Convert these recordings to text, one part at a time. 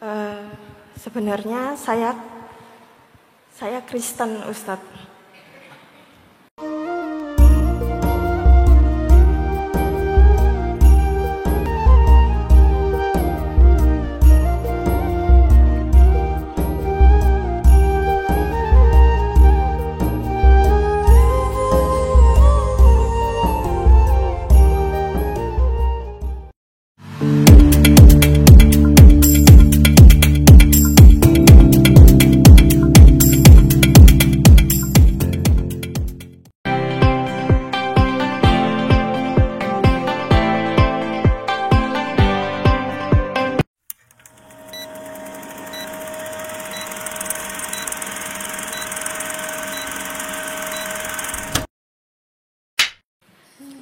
Eh, Sebenarnya saya Kristen, Ustadz.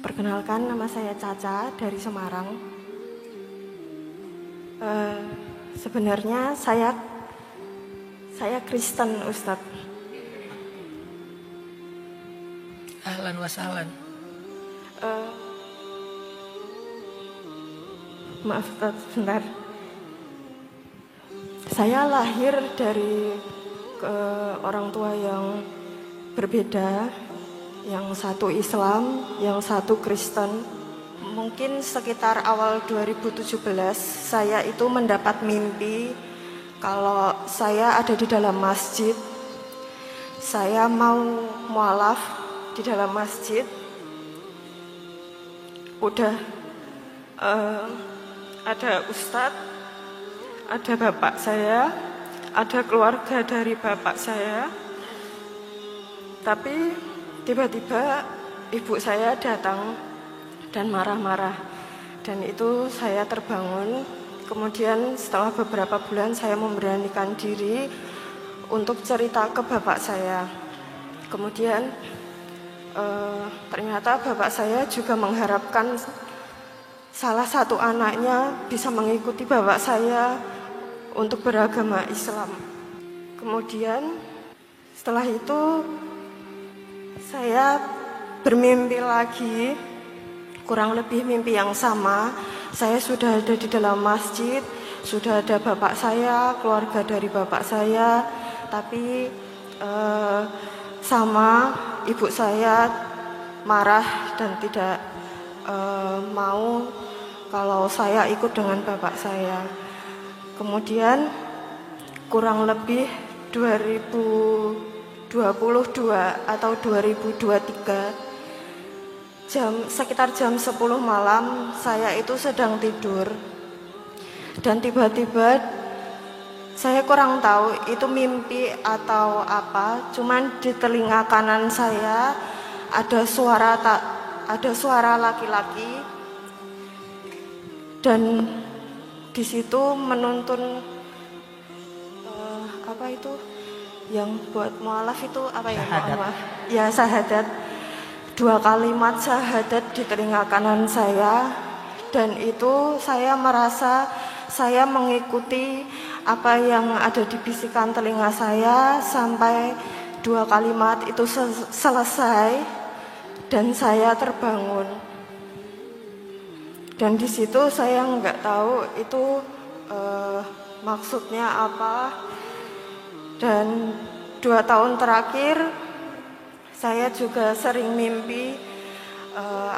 Perkenalkan, nama saya Caca dari Semarang. Sebenarnya saya Kristen, Ustadz. Ahlan wa sahlan. Maaf, Ustadz, sebentar. Saya lahir dari orang tua yang berbeda. Yang satu Islam, yang satu Kristen. Mungkin sekitar awal 2017 saya itu mendapat mimpi kalau saya ada di dalam masjid. Saya mau mualaf di dalam masjid. Udah ada ustadz, ada bapak saya, ada keluarga dari bapak saya. Tapi tiba-tiba ibu saya datang dan marah-marah, dan itu saya terbangun. Kemudian setelah beberapa bulan saya memberanikan diri untuk cerita ke bapak saya. Kemudian ternyata bapak saya juga mengharapkan salah satu anaknya bisa mengikuti bapak saya untuk beragama Islam. Kemudian setelah itu saya bermimpi lagi, kurang lebih mimpi yang sama. Saya sudah ada di dalam masjid, sudah ada bapak saya, keluarga dari bapak saya, tapi sama ibu saya marah dan tidak mau kalau saya ikut dengan bapak saya. Kemudian kurang lebih 2022 atau 2023, sekitar jam 10 malam saya itu sedang tidur, dan tiba-tiba saya kurang tahu itu mimpi atau apa, cuman di telinga kanan saya ada suara laki-laki, dan di situ menuntun apa itu yang buat mualaf itu apa ya? Syahadat. Ya, syahadat. 2 kalimat syahadat di telinga kanan saya, dan itu saya merasa saya mengikuti apa yang ada di bisikan telinga saya sampai 2 kalimat itu selesai, dan saya terbangun. Dan di situ saya nggak tahu itu maksudnya apa. Dan 2 tahun terakhir saya juga sering mimpi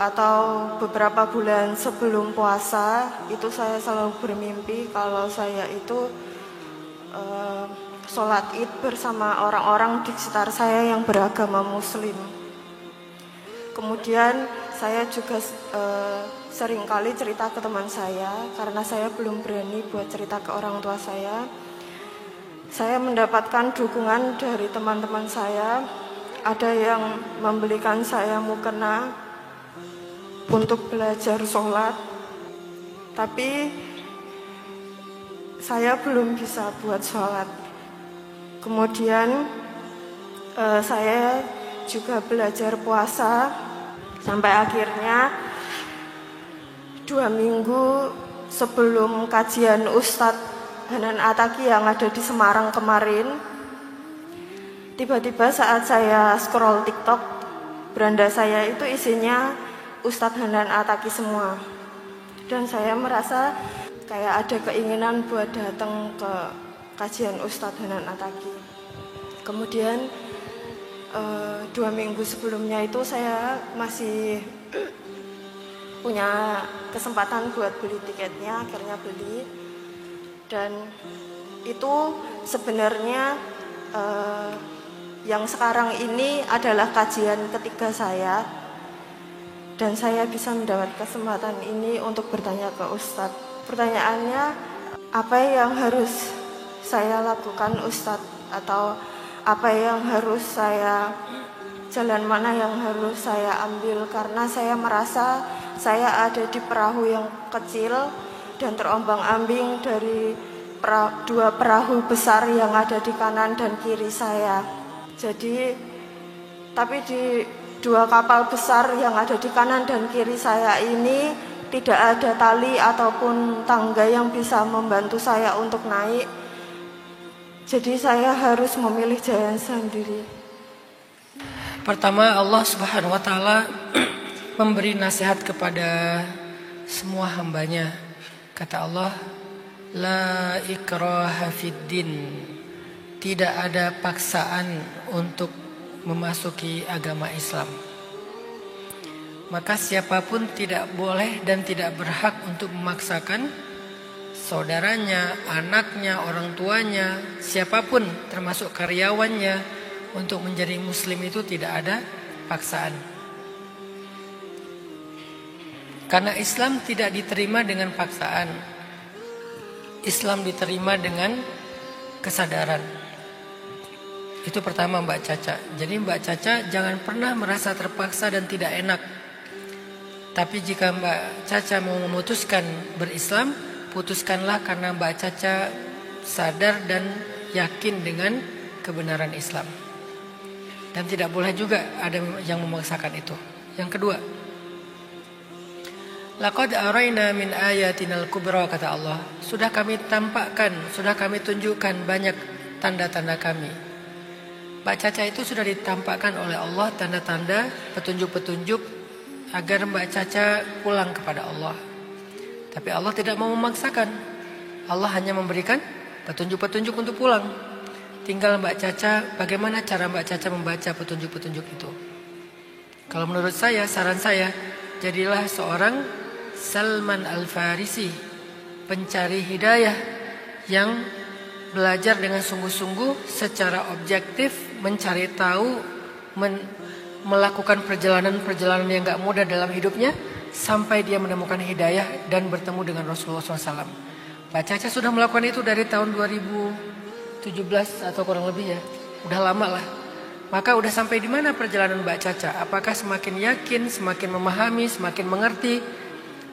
atau beberapa bulan sebelum puasa itu saya selalu bermimpi kalau saya itu sholat id bersama orang-orang di sekitar saya yang beragama muslim. Kemudian saya juga sering kali cerita ke teman saya karena saya belum berani buat cerita ke orang tua saya. Saya mendapatkan dukungan dari teman-teman saya. Ada yang membelikan saya mukena untuk belajar sholat, tapi saya belum bisa buat sholat. Kemudian saya juga belajar puasa sampai akhirnya 2 minggu sebelum kajian Ustadz Hanan Ataki yang ada di Semarang kemarin, tiba-tiba saat saya scroll TikTok, beranda saya itu isinya Ustadz Hanan Ataki semua. Dan saya merasa kayak ada keinginan buat datang ke kajian Ustadz Hanan Attaqi. Kemudian 2 minggu sebelumnya itu saya masih punya kesempatan buat beli tiketnya, akhirnya beli. Dan itu sebenarnya yang sekarang ini adalah kajian ketiga saya, dan saya bisa mendapat kesempatan ini untuk bertanya ke Ustadz. Pertanyaannya, apa yang harus saya lakukan Ustadz, atau apa yang harus jalan mana yang harus saya ambil, karena saya merasa saya ada di perahu yang kecil dan terombang-ambing dari dua perahu besar yang ada di kanan dan kiri saya. Jadi, tapi di dua kapal besar yang ada di kanan dan kiri saya ini tidak ada tali ataupun tangga yang bisa membantu saya untuk naik. Jadi saya harus memilih jalan sendiri. Pertama, Allah Subhanahu wa taala memberi nasihat kepada semua hambanya. Kata Allah, la ikraha fid din. Tidak ada paksaan untuk memasuki agama Islam. Maka siapapun tidak boleh dan tidak berhak untuk memaksakan saudaranya, anaknya, orang tuanya, siapapun termasuk karyawannya untuk menjadi muslim. Itu tidak ada paksaan. Karena Islam tidak diterima dengan paksaan. Islam diterima dengan kesadaran. Itu pertama Mbak Caca. Jadi Mbak Caca jangan pernah merasa terpaksa dan tidak enak. Tapi jika Mbak Caca mau memutuskan berislam, putuskanlah karena Mbak Caca sadar dan yakin dengan kebenaran Islam. Dan tidak boleh juga ada yang memaksakan itu. Yang kedua, laqad arayna min ayatinal kubra, kata Allah. Sudah kami tampakkan, sudah kami tunjukkan banyak tanda-tanda kami. Mbak Caca itu sudah ditampakkan oleh Allah tanda-tanda, petunjuk-petunjuk agar Mbak Caca pulang kepada Allah. Tapi Allah tidak mau memaksakan. Allah hanya memberikan petunjuk-petunjuk untuk pulang. Tinggal Mbak Caca, bagaimana cara Mbak Caca membaca petunjuk-petunjuk itu. Kalau menurut saya, saran saya, jadilah seorang Salman Al-Farisi, pencari hidayah yang belajar dengan sungguh-sungguh secara objektif, mencari tahu, melakukan perjalanan-perjalanan yang gak mudah dalam hidupnya sampai dia menemukan hidayah dan bertemu dengan Rasulullah SAW. Mbak Caca sudah melakukan itu dari tahun 2017 atau kurang lebih ya, udah lama lah. Maka udah sampai di mana perjalanan Mbak Caca? Apakah semakin yakin, semakin memahami, semakin mengerti,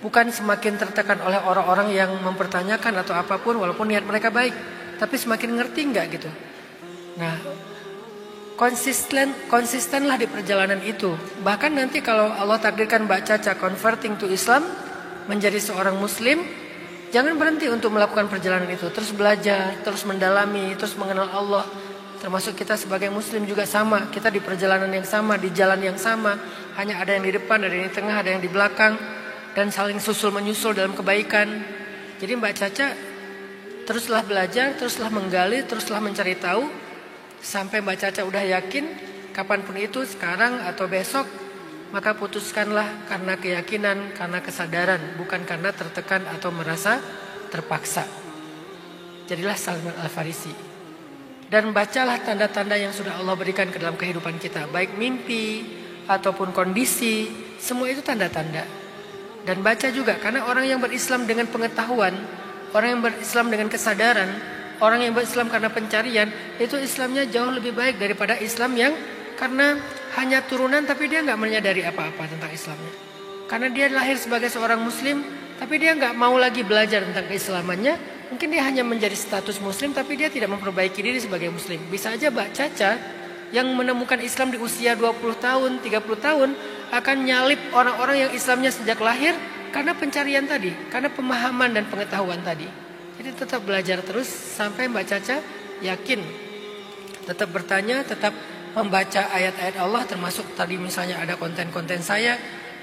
bukan semakin tertekan oleh orang-orang yang mempertanyakan atau apapun walaupun niat mereka baik, tapi semakin ngerti nggak gitu? Nah, konsistenlah di perjalanan itu. Bahkan nanti kalau Allah takdirkan Mbak Caca converting to Islam, menjadi seorang muslim, jangan berhenti untuk melakukan perjalanan itu. Terus belajar, terus mendalami, terus mengenal Allah. Termasuk kita sebagai muslim juga sama. Kita di perjalanan yang sama, di jalan yang sama. Hanya ada yang di depan, ada yang di tengah, ada yang di belakang. Dan saling susul menyusul dalam kebaikan. Jadi Mbak Caca teruslah belajar, teruslah menggali, teruslah mencari tahu. Sampai Mbak Caca udah yakin, kapanpun itu, sekarang atau besok, maka putuskanlah karena keyakinan, karena kesadaran, bukan karena tertekan atau merasa terpaksa. Jadilah Salman Al-Farisi. Dan bacalah tanda-tanda yang sudah Allah berikan ke dalam kehidupan kita. Baik mimpi ataupun kondisi, semua itu tanda-tanda. Dan baca juga, karena orang yang berislam dengan pengetahuan, orang yang berislam dengan kesadaran, orang yang berislam karena pencarian, itu Islamnya jauh lebih baik daripada Islam yang karena hanya turunan tapi dia gak menyadari apa-apa tentang Islamnya. Karena dia lahir sebagai seorang muslim, tapi dia gak mau lagi belajar tentang keislamannya. Mungkin dia hanya menjadi status muslim, tapi dia tidak memperbaiki diri sebagai muslim. Bisa aja Mbak Caca yang menemukan Islam di usia 20 tahun, 30 tahun, akan nyalip orang-orang yang Islamnya sejak lahir karena pencarian tadi, karena pemahaman dan pengetahuan tadi. Jadi tetap belajar terus sampai Mbak Caca yakin. Tetap bertanya, tetap membaca ayat-ayat Allah, termasuk tadi misalnya ada konten-konten saya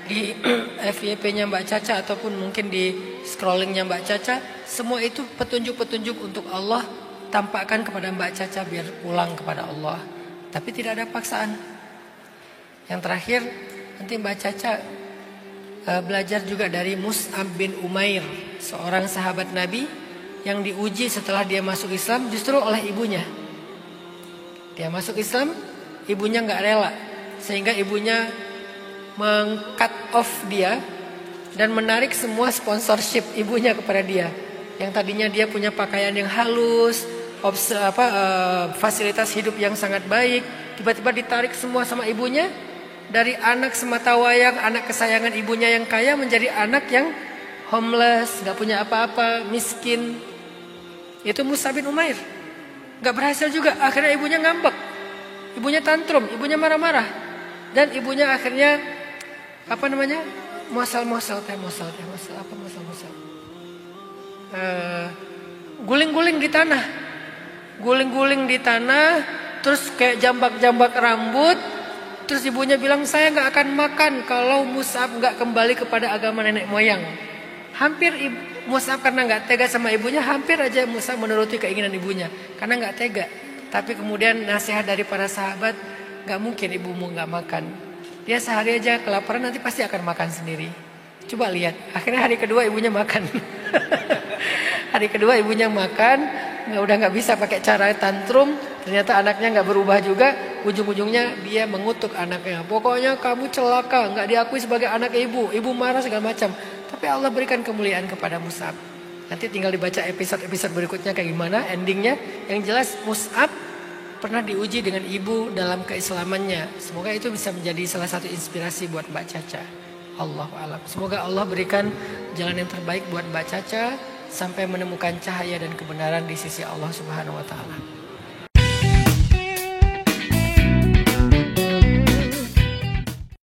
di FYP-nya Mbak Caca ataupun mungkin di scrollingnya Mbak Caca, semua itu petunjuk-petunjuk untuk Allah tampakkan kepada Mbak Caca biar pulang kepada Allah. Tapi tidak ada paksaan. Yang terakhir, nanti Mbak Caca belajar juga dari Mus'ab bin Umair, seorang sahabat Nabi yang diuji setelah dia masuk Islam justru oleh ibunya. Dia masuk Islam, ibunya nggak rela, sehingga ibunya meng-cut off dia dan menarik semua sponsorship ibunya kepada dia. Yang tadinya dia punya pakaian yang halus, fasilitas hidup yang sangat baik, tiba-tiba ditarik semua sama ibunya. Dari anak sematawayang, anak kesayangan ibunya yang kaya menjadi anak yang homeless, gak punya apa-apa, miskin. Itu Mus'ab bin Umair. Gak berhasil juga, akhirnya ibunya ngambek, ibunya tantrum, ibunya marah-marah. Dan ibunya akhirnya mosal, guling-guling di tanah. Guling-guling di tanah, terus kayak jambak-jambak rambut. Terus ibunya bilang, saya gak akan makan kalau Mus'ab gak kembali kepada agama nenek moyang. Hampir Mus'ab karena gak tega sama ibunya, hampir aja Mus'ab menuruti keinginan ibunya. Karena gak tega. Tapi kemudian nasihat dari para sahabat, gak mungkin ibumu gak makan. Dia sehari aja kelaparan, nanti pasti akan makan sendiri. Coba lihat, akhirnya hari kedua ibunya makan. Hari kedua ibunya makan, udah gak bisa pakai cara tantrum. Ternyata anaknya gak berubah juga. Ujung-ujungnya dia mengutuk anaknya. Pokoknya kamu celaka, gak diakui sebagai anak ibu. Ibu marah segala macam. Tapi Allah berikan kemuliaan kepada Mus'ab. Nanti tinggal dibaca episode-episode berikutnya kayak gimana endingnya. Yang jelas Mus'ab pernah diuji dengan ibu dalam keislamannya. Semoga itu bisa menjadi salah satu inspirasi buat Mbak Caca. Allahu a'lam. Semoga Allah berikan jalan yang terbaik buat Mbak Caca sampai menemukan cahaya dan kebenaran di sisi Allah Subhanahu wa taala.